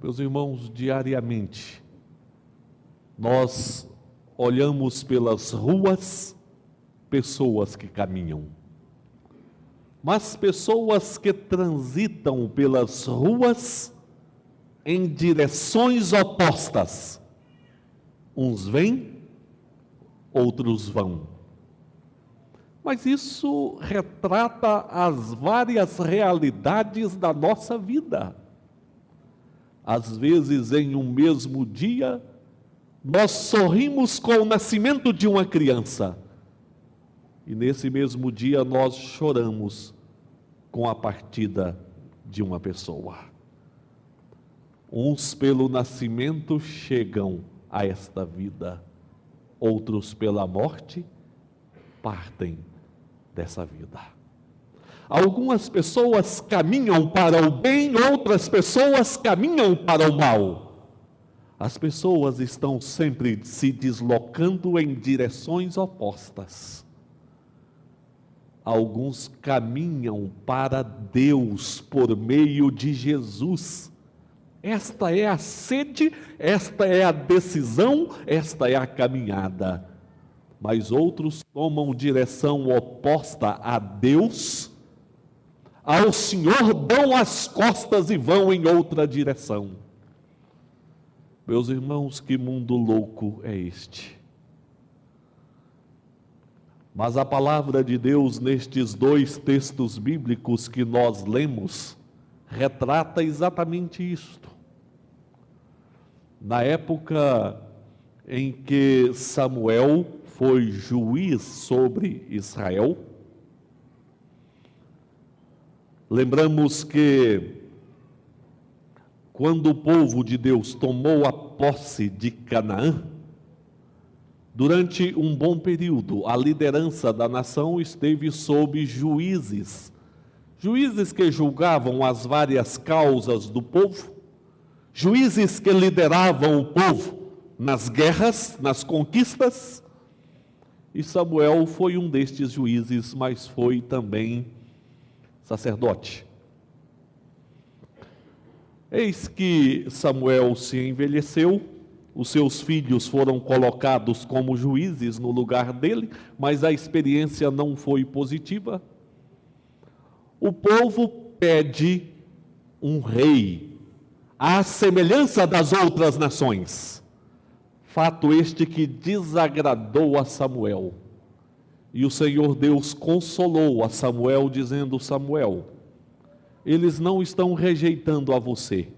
Meus irmãos, diariamente, nós olhamos pelas ruas pessoas que caminham. Mas pessoas que transitam pelas ruas em direções opostas. Uns vêm, outros vão. Mas isso retrata as várias realidades da nossa vida. Às vezes, em um mesmo dia, nós sorrimos com o nascimento de uma criança. E nesse mesmo dia nós choramos com a partida de uma pessoa. Uns pelo nascimento chegam a esta vida, outros pela morte partem dessa vida. Algumas pessoas caminham para o bem, outras pessoas caminham para o mal. As pessoas estão sempre se deslocando em direções opostas. Alguns caminham para Deus por meio de Jesus. Esta é a sede, esta é a decisão, esta é a caminhada. Mas outros tomam direção oposta a Deus, ao Senhor dão as costas e vão em outra direção. Meus irmãos, que mundo louco é este? Mas a palavra de Deus, nestes dois textos bíblicos que nós lemos, retrata exatamente isto. Na época em que Samuel foi juiz sobre Israel, lembramos que quando o povo de Deus tomou a posse de Canaã, durante um bom período, a liderança da nação esteve sob juízes. Juízes que julgavam as várias causas do povo, juízes que lideravam o povo nas guerras, nas conquistas. E Samuel foi um destes juízes, mas foi também sacerdote. Eis que Samuel se envelheceu, os seus filhos foram colocados como juízes no lugar dele, mas a experiência não foi positiva. O povo pede um rei, à semelhança das outras nações. Fato este que desagradou a Samuel. E o Senhor Deus consolou a Samuel, dizendo: Samuel, eles não estão rejeitando a você.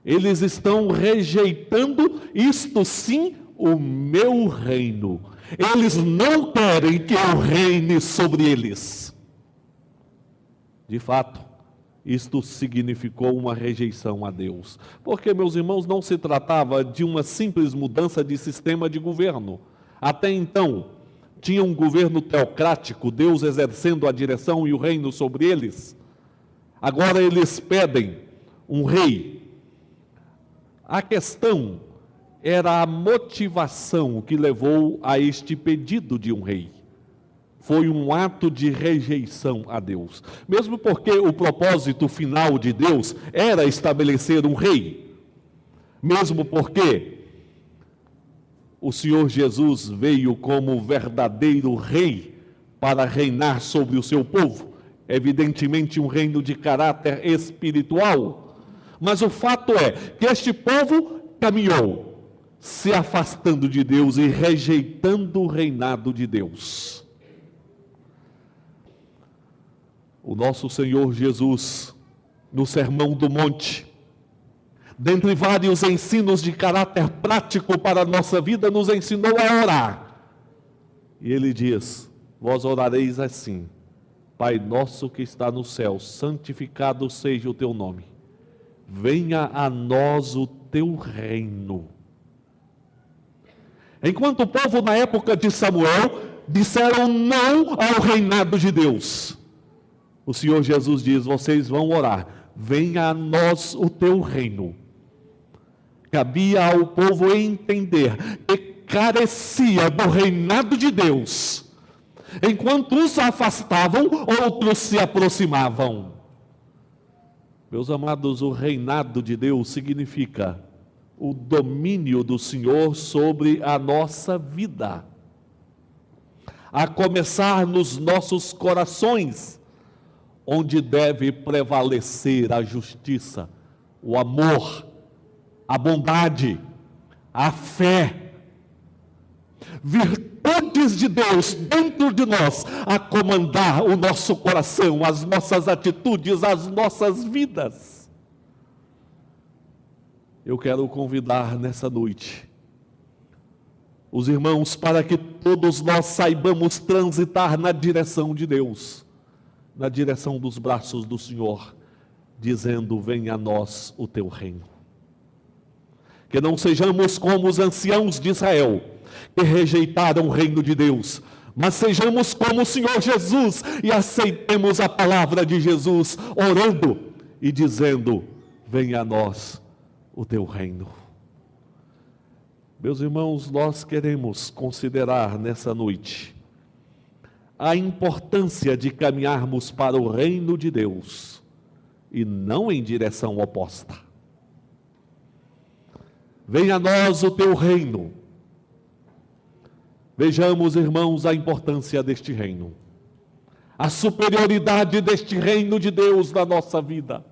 Eles estão rejeitando, isto sim, o meu reino. Eles não querem que eu reine sobre eles. De fato, isto significou uma rejeição a Deus. Porque, meus irmãos, não se tratava de uma simples mudança de sistema de governo. Até então, tinha um governo teocrático, Deus exercendo a direção e o reino sobre eles. Agora eles pedem um rei. A questão era a motivação que levou a este pedido de um rei. Foi um ato de rejeição a Deus. Mesmo porque o propósito final de Deus era estabelecer um rei. Mesmo porque o Senhor Jesus veio como verdadeiro rei para reinar sobre o seu povo. Evidentemente um reino de caráter espiritual. Mas o fato é que este povo caminhou, se afastando de Deus e rejeitando o reinado de Deus. O nosso Senhor Jesus, no Sermão do Monte, dentre vários ensinos de caráter prático para a nossa vida, nos ensinou a orar. E ele diz: vós orareis assim: Pai nosso que está no céu, santificado seja o teu nome. Venha a nós o teu reino. Enquanto o povo na época de Samuel disseram não ao reinado de Deus, o Senhor Jesus diz: vocês vão orar, venha a nós o teu reino. Cabia ao povo entender que carecia do reinado de Deus. Enquanto uns se afastavam, outros se aproximavam. Meus amados, o reinado de Deus significa o domínio do Senhor sobre a nossa vida, a começar nos nossos corações, onde deve prevalecer a justiça, o amor, a bondade, a fé, virtudes de Deus dentro de nós, a comandar o nosso coração, as nossas atitudes, as nossas vidas. Eu quero convidar nessa noite os irmãos para que todos nós saibamos transitar na direção de Deus, na direção dos braços do Senhor, dizendo: venha a nós o teu reino. Que não sejamos como os anciãos de Israel, que rejeitaram o reino de Deus, mas sejamos como o Senhor Jesus e aceitemos a palavra de Jesus, orando e dizendo: venha a nós o teu reino. Meus irmãos, nós queremos considerar nessa noite a importância de caminharmos para o reino de Deus e não em direção oposta. Venha a nós o teu reino. Vejamos, irmãos, a importância deste reino, a superioridade deste reino de Deus na nossa vida,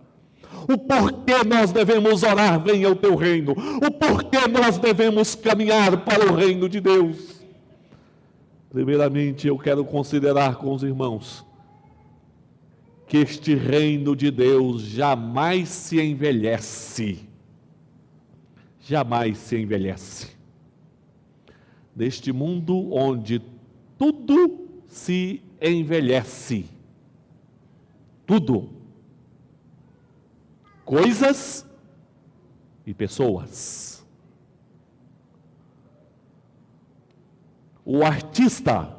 o porquê nós devemos orar: venha o teu reino, o porquê nós devemos caminhar para o reino de Deus. Primeiramente, eu quero considerar com os irmãos que este reino de Deus jamais se envelhece. Jamais se envelhece. Neste mundo onde tudo se envelhece. Tudo. Coisas e pessoas. O artista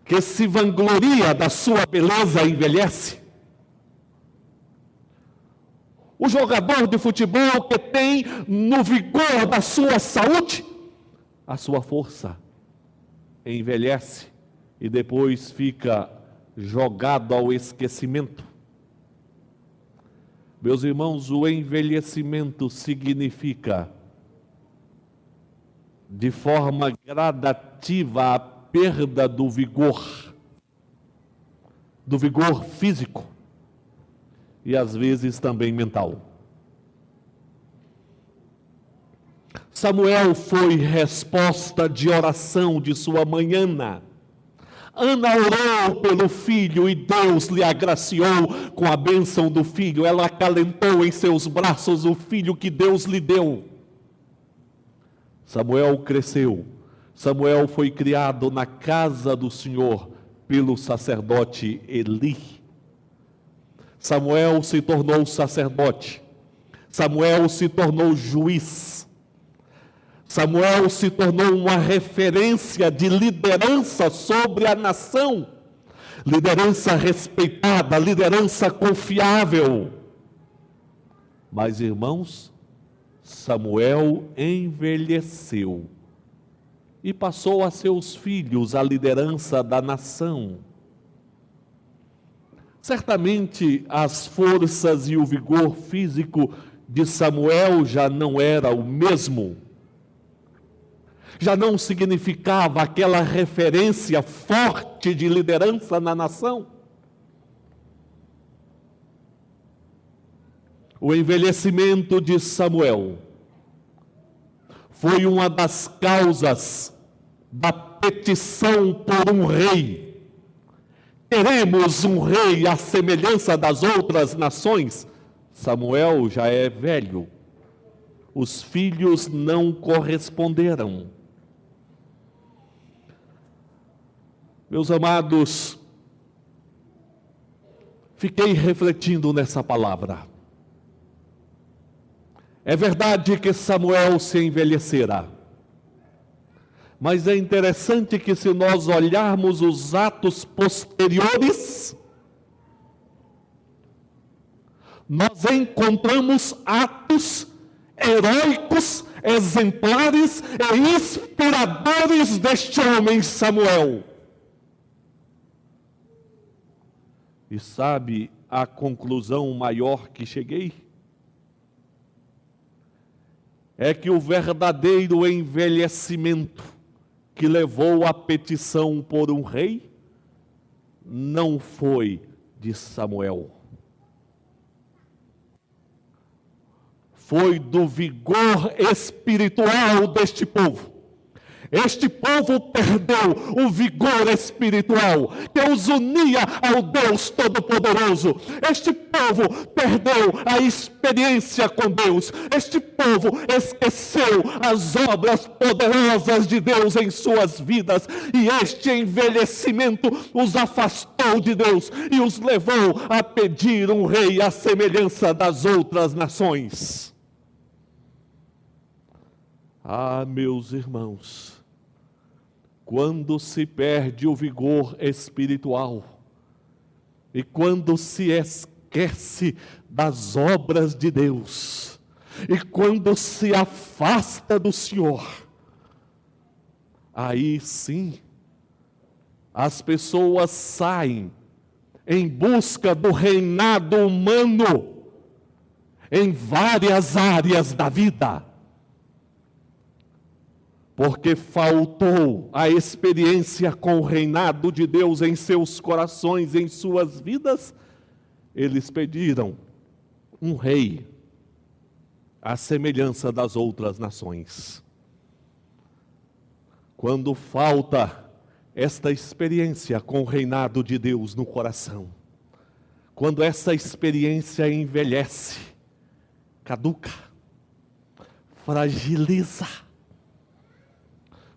que se vangloria da sua beleza envelhece. O jogador de futebol que tem no vigor da sua saúde a sua força envelhece e depois fica jogado ao esquecimento. Meus irmãos, o envelhecimento significa, de forma gradativa, a perda do vigor físico e às vezes também mental. Samuel foi resposta de oração de sua mãe Ana. Ana orou pelo filho e Deus lhe agraciou com a bênção do filho. Ela acalentou em seus braços o filho que Deus lhe deu. Samuel cresceu. Samuel foi criado na casa do Senhor pelo sacerdote Eli. Samuel se tornou sacerdote. Samuel se tornou juiz. Samuel se tornou uma referência de liderança sobre a nação. Liderança respeitada, liderança confiável. Mas, irmãos, Samuel envelheceu e passou a seus filhos a liderança da nação. Certamente as forças e o vigor físico de Samuel já não era o mesmo. Já não significava aquela referência forte de liderança na nação. O envelhecimento de Samuel foi uma das causas da petição por um rei. Queremos um rei à semelhança das outras nações. Samuel já é velho. Os filhos não corresponderam. Meus amados, fiquei refletindo nessa palavra. É verdade que Samuel se envelhecerá, mas é interessante que, se nós olharmos os atos posteriores, nós encontramos atos heróicos, exemplares e inspiradores deste homem Samuel. E sabe, a conclusão maior que cheguei? É que o verdadeiro envelhecimento que levou à petição por um rei não foi de Samuel. Foi do vigor espiritual deste povo. Este povo perdeu o vigor espiritual que os unia ao Deus Todo-Poderoso. Este povo perdeu a experiência com Deus. Este povo esqueceu as obras poderosas de Deus em suas vidas. E este envelhecimento os afastou de Deus e os levou a pedir um rei à semelhança das outras nações. Ah, meus irmãos, quando se perde o vigor espiritual e quando se esquece das obras de Deus e quando se afasta do Senhor, aí sim as pessoas saem em busca do reinado humano em várias áreas da vida. Porque faltou a experiência com o reinado de Deus em seus corações, em suas vidas, eles pediram um rei à semelhança das outras nações. Quando falta esta experiência com o reinado de Deus no coração, quando essa experiência envelhece, caduca, fragiliza,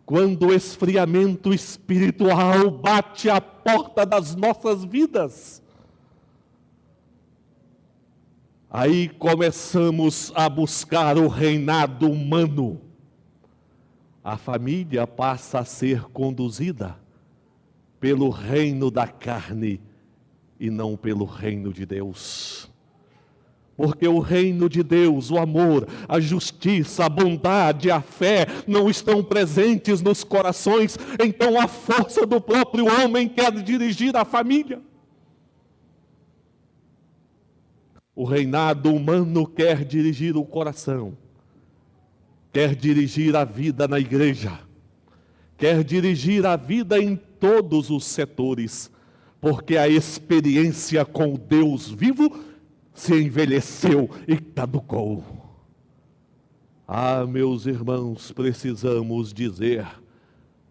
quando o esfriamento espiritual bate à porta das nossas vidas, aí começamos a buscar o reinado humano. A família passa a ser conduzida pelo reino da carne e não pelo reino de Deus. Porque o reino de Deus, o amor, a justiça, a bondade, a fé não estão presentes nos corações, então a força do próprio homem quer dirigir a família. O reinado humano quer dirigir o coração, quer dirigir a vida na igreja, quer dirigir a vida em todos os setores, porque a experiência com o Deus vivo se envelheceu e caducou. Ah, meus irmãos, precisamos dizer: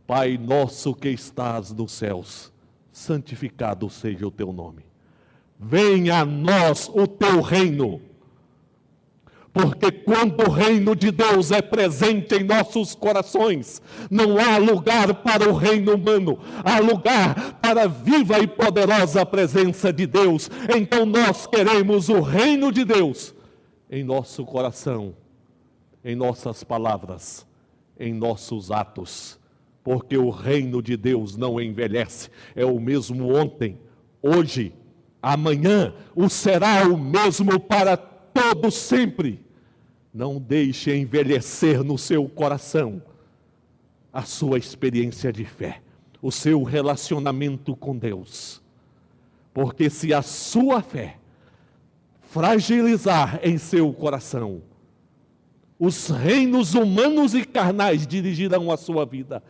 Pai nosso que estás nos céus, santificado seja o teu nome. Venha a nós o teu reino. Porque quando o reino de Deus é presente em nossos corações, não há lugar para o reino humano, há lugar para a viva e poderosa presença de Deus. Então nós queremos o reino de Deus em nosso coração, em nossas palavras, em nossos atos. Porque o reino de Deus não envelhece, é o mesmo ontem, hoje, amanhã, o será o mesmo para todo sempre. Não deixe envelhecer no seu coração a sua experiência de fé, o seu relacionamento com Deus. Porque se a sua fé fragilizar em seu coração, os reinos humanos e carnais dirigirão a sua vida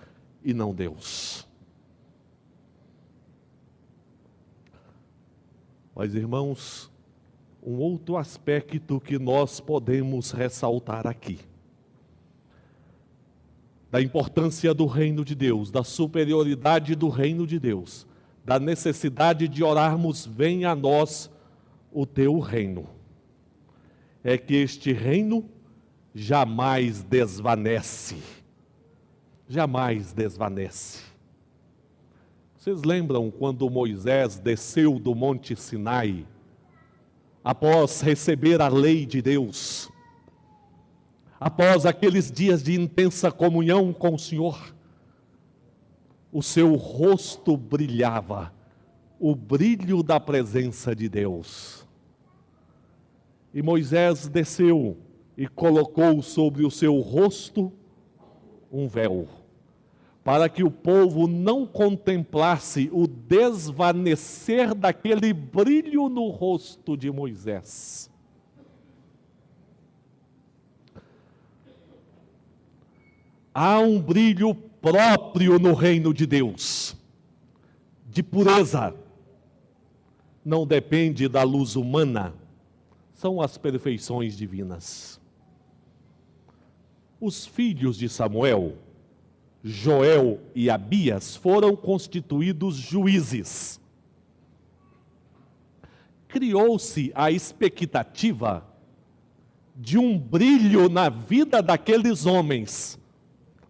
e não Deus. Mas, irmãos, um outro aspecto que nós podemos ressaltar aqui, da importância do reino de Deus, da superioridade do reino de Deus, da necessidade de orarmos: venha a nós o teu reino, é que este reino jamais desvanece. Jamais desvanece. Vocês lembram quando Moisés desceu do Monte Sinai, após receber a lei de Deus, após aqueles dias de intensa comunhão com o Senhor, o seu rosto brilhava, o brilho da presença de Deus. E Moisés desceu e colocou sobre o seu rosto um véu, para que o povo não contemplasse o desvanecer daquele brilho no rosto de Moisés. Há um brilho próprio no reino de Deus, de pureza. Não depende da luz humana, são as perfeições divinas. Os filhos de Samuel, Joel e Abias, foram constituídos juízes. Criou-se a expectativa de um brilho na vida daqueles homens,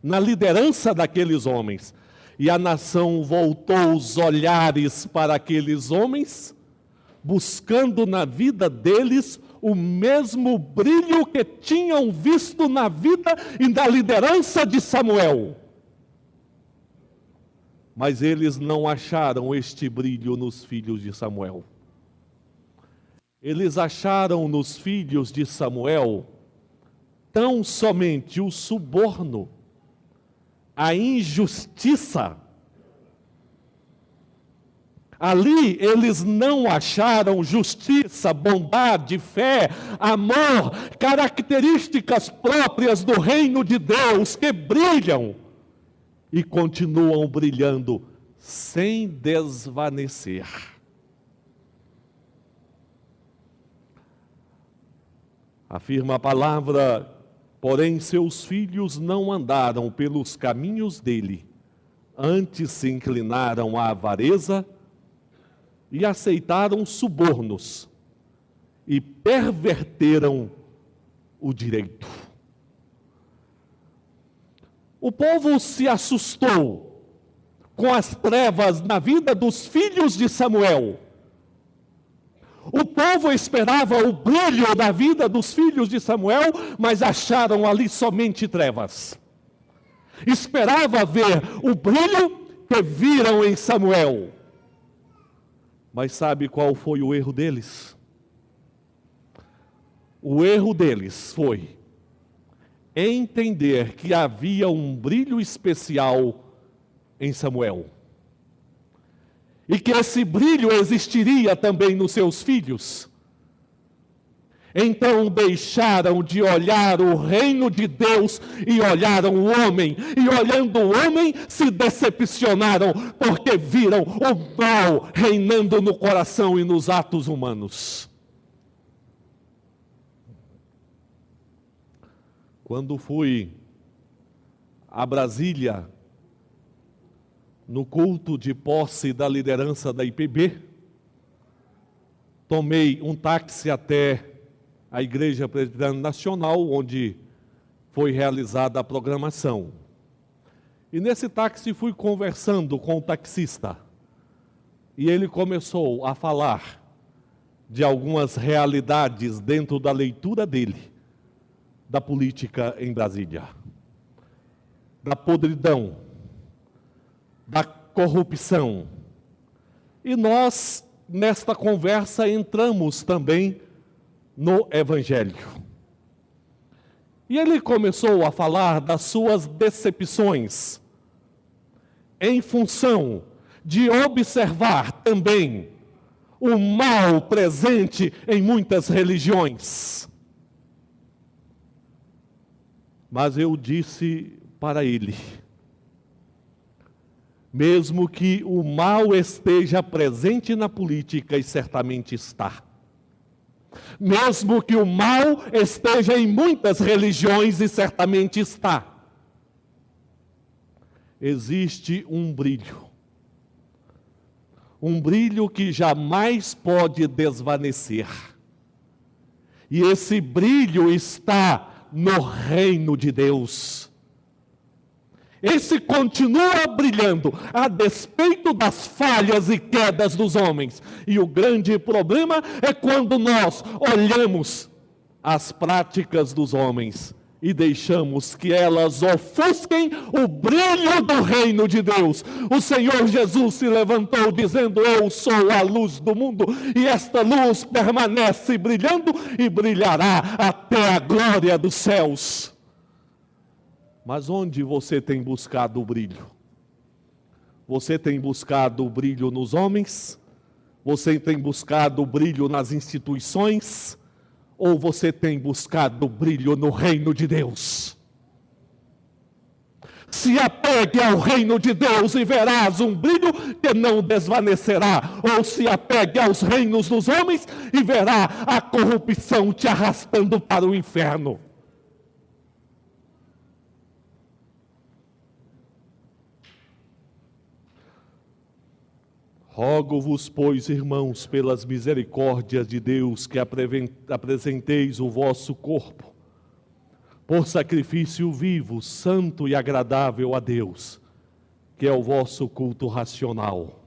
na liderança daqueles homens. E a nação voltou os olhares para aqueles homens, buscando na vida deles o mesmo brilho que tinham visto na vida e na liderança de Samuel. Mas eles não acharam este brilho nos filhos de Samuel. Eles acharam nos filhos de Samuel tão somente o suborno, a injustiça. Ali eles não acharam justiça, bondade, fé, amor, características próprias do reino de Deus que brilham e continuam brilhando sem desvanecer. Afirma a palavra: porém seus filhos não andaram pelos caminhos dele, antes se inclinaram à avareza e aceitaram subornos e perverteram o direito. O povo se assustou com as trevas na vida dos filhos de Samuel. O povo esperava o brilho da vida dos filhos de Samuel, mas acharam ali somente trevas. Esperava ver o brilho que viram em Samuel. Mas sabe qual foi o erro deles? O erro deles foi entender que havia um brilho especial em Samuel. E que esse brilho existiria também nos seus filhos. Então deixaram de olhar o reino de Deus e olharam o homem. E olhando o homem, se decepcionaram, porque viram o mal reinando no coração e nos atos humanos. Quando fui a Brasília, no culto de posse da liderança da IPB, tomei um táxi até a Igreja Presbiteriana Nacional, onde foi realizada a programação. E nesse táxi fui conversando com o taxista. E ele começou a falar de algumas realidades dentro da leitura dele, da política em Brasília, da podridão, da corrupção. E nós, nesta conversa, entramos também no Evangelho. E ele começou a falar das suas decepções, em função de observar também o mal presente em muitas religiões. Mas eu disse para ele: mesmo que o mal esteja presente na política, e certamente está, mesmo que o mal esteja em muitas religiões, e certamente está, existe um brilho que jamais pode desvanecer. E esse brilho está no reino de Deus. Esse continua brilhando, a despeito das falhas e quedas dos homens. E o grande problema é quando nós olhamos as práticas dos homens e deixamos que elas ofusquem o brilho do reino de Deus. O Senhor Jesus se levantou dizendo: eu sou a luz do mundo, e esta luz permanece brilhando e brilhará até a glória dos céus. Mas onde você tem buscado o brilho? Você tem buscado o brilho nos homens? Você tem buscado o brilho nas instituições? Ou você tem buscado o brilho no reino de Deus? Se apegue ao reino de Deus e verás um brilho que não desvanecerá. Ou se apegue aos reinos dos homens e verá a corrupção te arrastando para o inferno. Rogo-vos, pois, irmãos, pelas misericórdias de Deus, que apresenteis o vosso corpo por sacrifício vivo, santo e agradável a Deus, que é o vosso culto racional.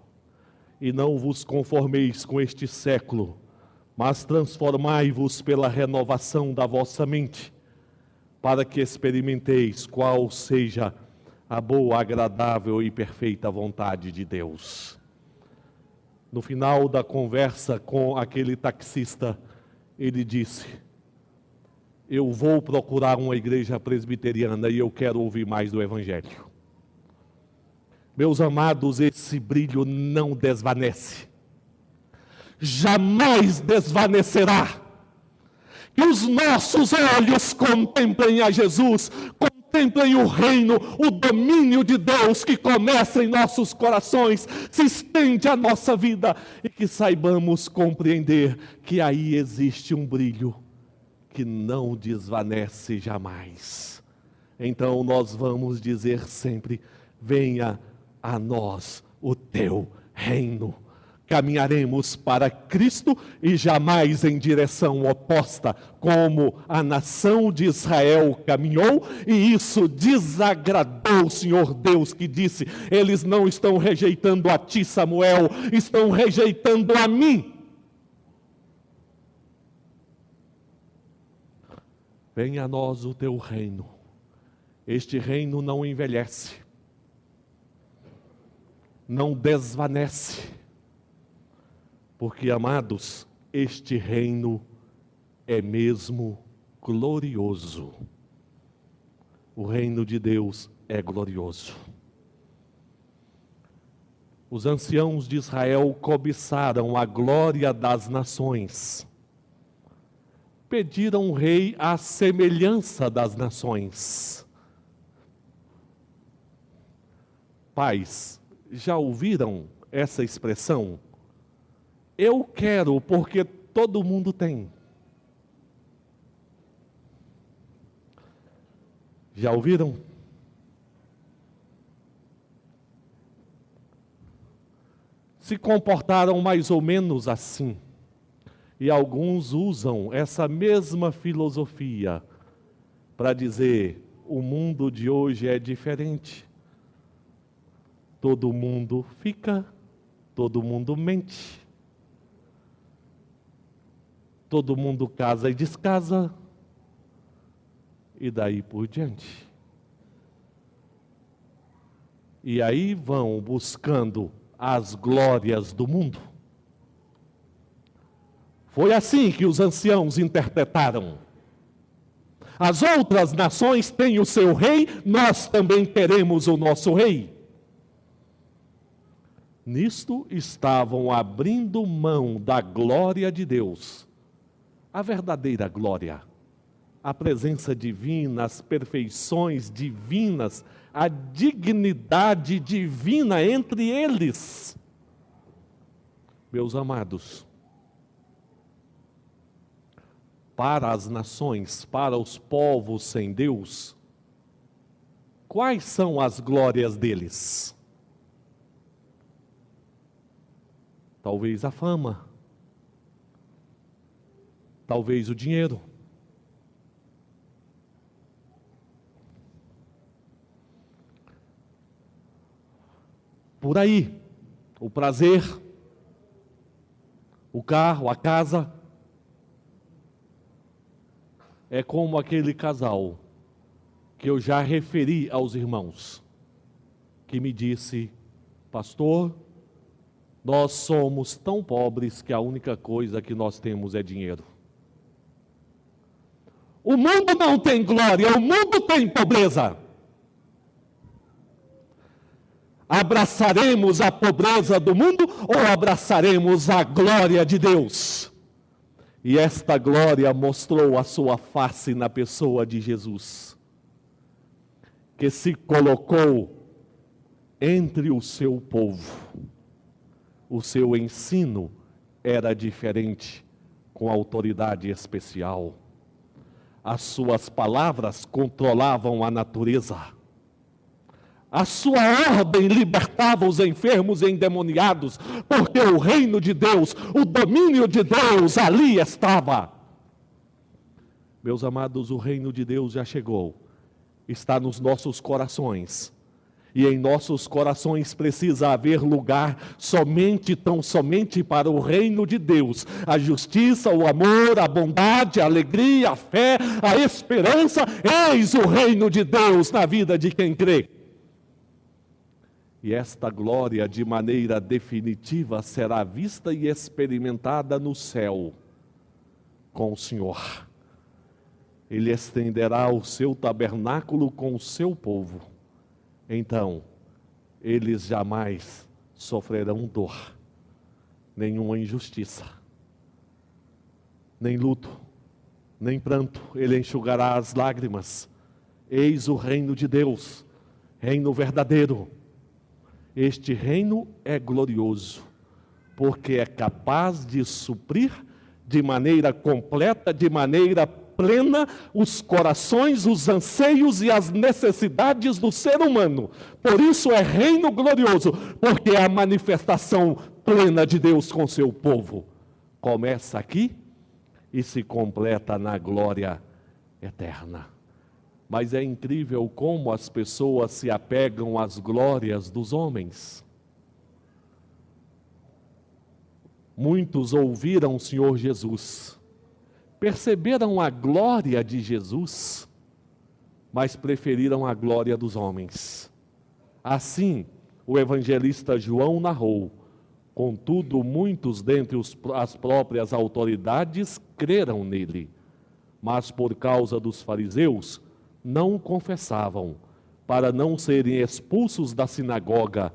E não vos conformeis com este século, mas transformai-vos pela renovação da vossa mente, para que experimenteis qual seja a boa, agradável e perfeita vontade de Deus. No final da conversa com aquele taxista, ele disse: eu vou procurar uma igreja presbiteriana e eu quero ouvir mais do Evangelho. Meus amados, esse brilho não desvanece. Jamais desvanecerá. Que os nossos olhos contemplem a Jesus, contemplem o reino, o domínio de Deus que começa em nossos corações, se estende à nossa vida e que saibamos compreender que aí existe um brilho que não desvanece jamais. Então nós vamos dizer sempre: venha a nós o teu reino. Caminharemos para Cristo e jamais em direção oposta, como a nação de Israel caminhou, e isso desagradou o Senhor Deus, que disse: eles não estão rejeitando a ti, Samuel, estão rejeitando a mim. Venha a nós o teu reino. Este reino não envelhece, não desvanece, porque, amados, este reino é mesmo glorioso. O reino de Deus é glorioso. Os anciãos de Israel cobiçaram a glória das nações. Pediram um rei à semelhança das nações. Pais, já ouviram essa expressão? Eu quero porque todo mundo tem. Já ouviram? Se comportaram mais ou menos assim. E alguns usam essa mesma filosofia para dizer: o mundo de hoje é diferente. Todo mundo fica, todo mundo mente. Todo mundo casa e descasa. E daí por diante. E aí vão buscando as glórias do mundo. Foi assim que os anciãos interpretaram. As outras nações têm o seu rei, nós também teremos o nosso rei. Nisto estavam abrindo mão da glória de Deus, a verdadeira glória, a presença divina, as perfeições divinas, a dignidade divina entre eles. Meus amados, para as nações, para os povos sem Deus, quais são as glórias deles? Talvez a fama, talvez o dinheiro, por aí, o prazer, o carro, a casa. É como aquele casal que eu já referi aos irmãos, que me disse: pastor, nós somos tão pobres que a única coisa que nós temos é dinheiro. O mundo não tem glória, o mundo tem pobreza. Abraçaremos a pobreza do mundo ou abraçaremos a glória de Deus? E esta glória mostrou a sua face na pessoa de Jesus, que se colocou entre o seu povo. O seu ensino era diferente, com autoridade especial. As suas palavras controlavam a natureza. A sua ordem libertava os enfermos e endemoniados, porque o reino de Deus, o domínio de Deus ali estava. Meus amados, o reino de Deus já chegou, está nos nossos corações. E em nossos corações precisa haver lugar somente, tão somente para o reino de Deus. A justiça, o amor, a bondade, a alegria, a fé, a esperança. Eis o reino de Deus na vida de quem crê. E esta glória de maneira definitiva será vista e experimentada no céu com o Senhor. Ele estenderá o seu tabernáculo com o seu povo. Então, eles jamais sofrerão dor, nenhuma injustiça, nem luto, nem pranto. Ele enxugará as lágrimas. Eis o reino de Deus, reino verdadeiro. Este reino é glorioso, porque é capaz de suprir de maneira completa, de maneira plena, os corações, os anseios e as necessidades do ser humano. Por isso é reino glorioso, porque é a manifestação plena de Deus com seu povo. Começa aqui e se completa na glória eterna. Mas é incrível como as pessoas se apegam às glórias dos homens. Muitos ouviram o Senhor Jesus, perceberam a glória de Jesus, mas preferiram a glória dos homens. Assim, o evangelista João narrou: contudo, muitos dentre as próprias autoridades creram nele, mas por causa dos fariseus não o confessavam, para não serem expulsos da sinagoga,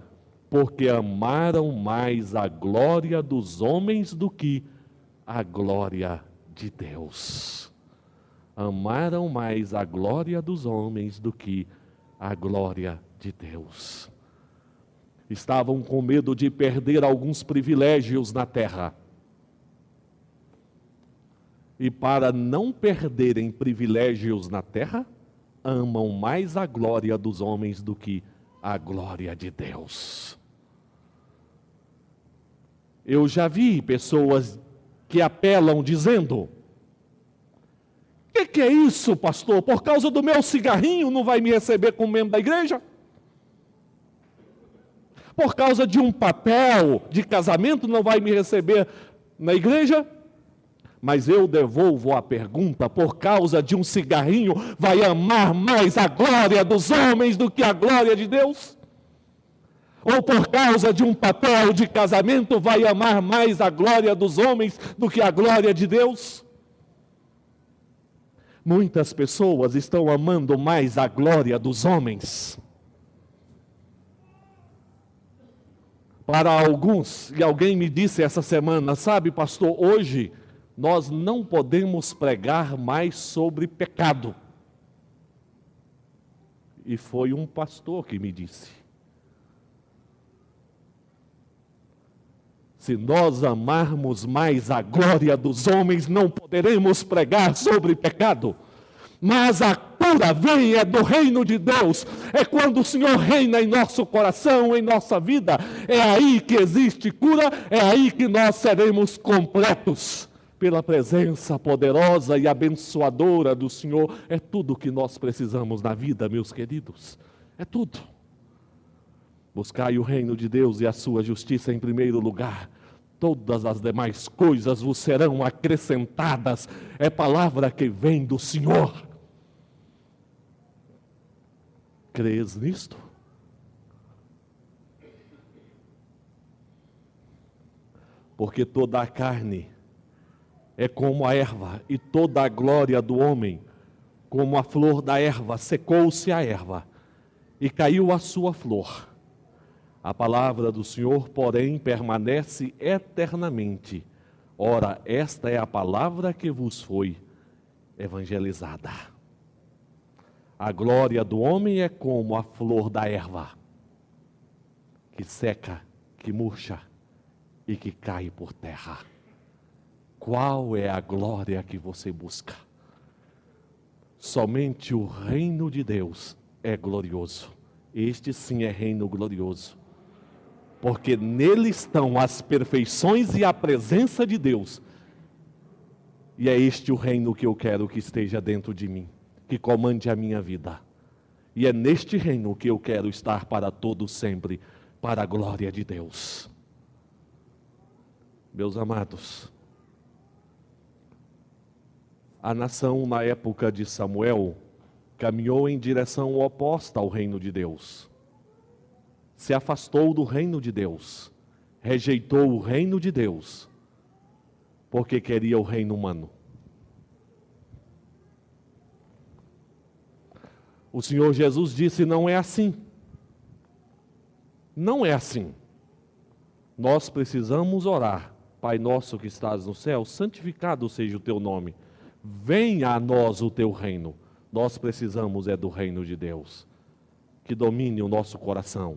porque amaram mais a glória dos homens do que a glória de Deus. Amaram mais a glória dos homens do que a glória de Deus. Estavam com medo de perder alguns privilégios na terra. E para não perderem privilégios na terra, amam mais a glória dos homens do que a glória de Deus. Eu já vi pessoas que apelam dizendo: o que é isso, pastor? Por causa do meu cigarrinho não vai me receber como membro da igreja? Por causa de um papel de casamento não vai me receber na igreja? Mas eu devolvo a pergunta: por causa de um cigarrinho vai amar mais a glória dos homens do que a glória de Deus? Ou por causa de um papel de casamento vai amar mais a glória dos homens do que a glória de Deus? Muitas pessoas estão amando mais a glória dos homens. Para alguns, e alguém me disse essa semana: sabe, pastor, hoje nós não podemos pregar mais sobre pecado. E foi um pastor que me disse. Se nós amarmos mais a glória dos homens, não poderemos pregar sobre pecado. Mas a cura vem é do reino de Deus. É quando o Senhor reina em nosso coração, em nossa vida. É aí que existe cura, é aí que nós seremos completos. Pela presença poderosa e abençoadora do Senhor. É tudo que nós precisamos na vida, meus queridos. É tudo. Buscai o reino de Deus e a sua justiça em primeiro lugar. Todas as demais coisas vos serão acrescentadas. É palavra que vem do Senhor. Crês nisto? Porque toda a carne é como a erva, e toda a glória do homem como a flor da erva. Secou-se a erva, e caiu a sua flor. A palavra do Senhor, porém, permanece eternamente. Ora, esta é a palavra que vos foi evangelizada. A glória do homem é como a flor da erva, que seca, que murcha e que cai por terra. Qual é a glória que você busca? Somente o reino de Deus é glorioso. Este sim é reino glorioso, porque nele estão as perfeições e a presença de Deus. E é este o reino que eu quero que esteja dentro de mim, que comande a minha vida. E é neste reino que eu quero estar para todo sempre, para a glória de Deus. Meus amados, a nação na época de Samuel caminhou em direção oposta ao reino de Deus. Se afastou do reino de Deus, rejeitou o reino de Deus, porque queria o reino humano. O Senhor Jesus disse: não é assim. Não é assim. Nós precisamos orar. Pai nosso que estás no céu, santificado seja o teu nome. Venha a nós o teu reino. Nós precisamos do reino de Deus, que domine o nosso coração,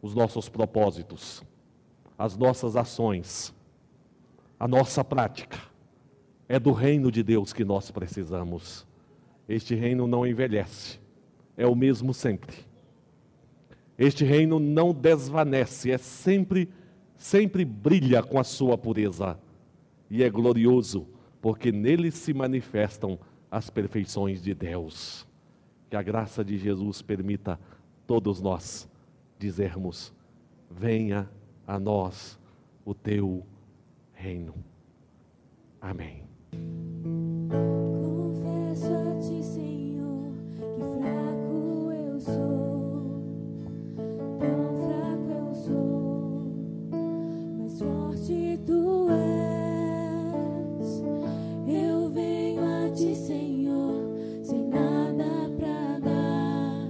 os nossos propósitos, as nossas ações, a nossa prática. É do reino de Deus que nós precisamos. Este reino não envelhece, é o mesmo sempre. Este reino não desvanece, é sempre brilha com a sua pureza. E é glorioso, porque nele se manifestam as perfeições de Deus. Que a graça de Jesus permita todos nós dizermos: venha a nós o teu reino. Amém. Confesso a ti, Senhor, que fraco eu sou, tão fraco eu sou, mas forte tu és. Eu venho a ti, Senhor, sem nada pra dar,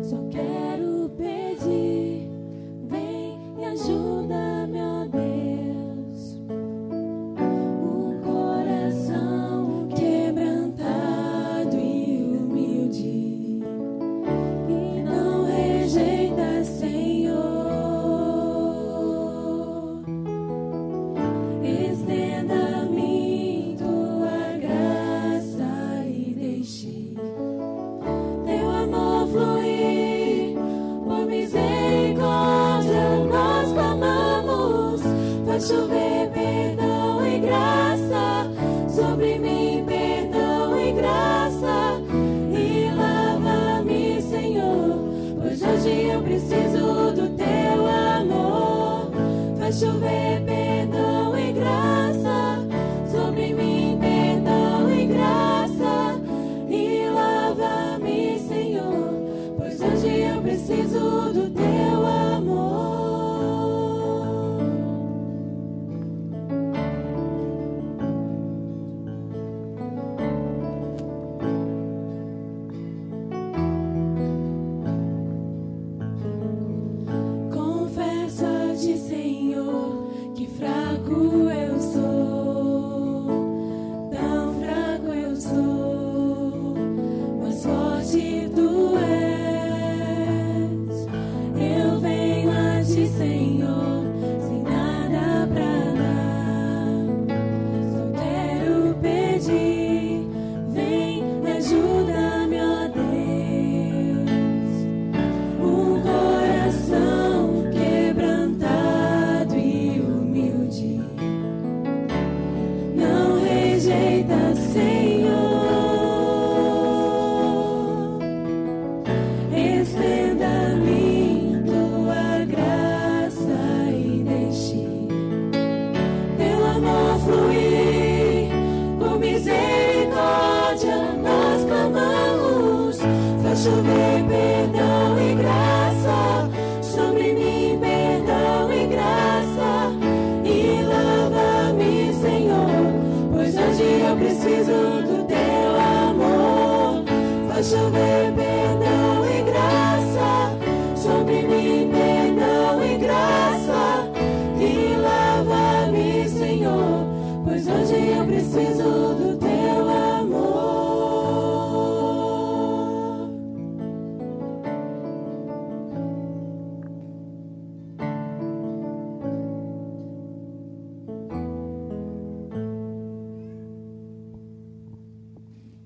só quero pedir, vem e ajuda-me, ó Deus. Um coração quebrantado e humilde, que não rejeita, Senhor. Estenda a mim tua graça e deixe teu amor fluir. Por misericórdia nós clamamos, faz chover perdão e graça sobre mim, perdão e graça, e lava-me, Senhor, pois hoje eu preciso do teu amor. Faz chover perdão e graça sobre mim, perdão e graça, e lava-me, Senhor, pois hoje eu preciso do teu amor. Confesso a ti, Senhor, que fraco eu sou, tão fraco eu sou, mas forte tu és. Eu venho a ti, Senhor, sem nada pra dar, só quero pedir, vem e ajuda-me, ó Deus. Um coração quebrantado e humilde, não rejeita, Senhor. Estenda a mim tua graça Mas hoje eu preciso do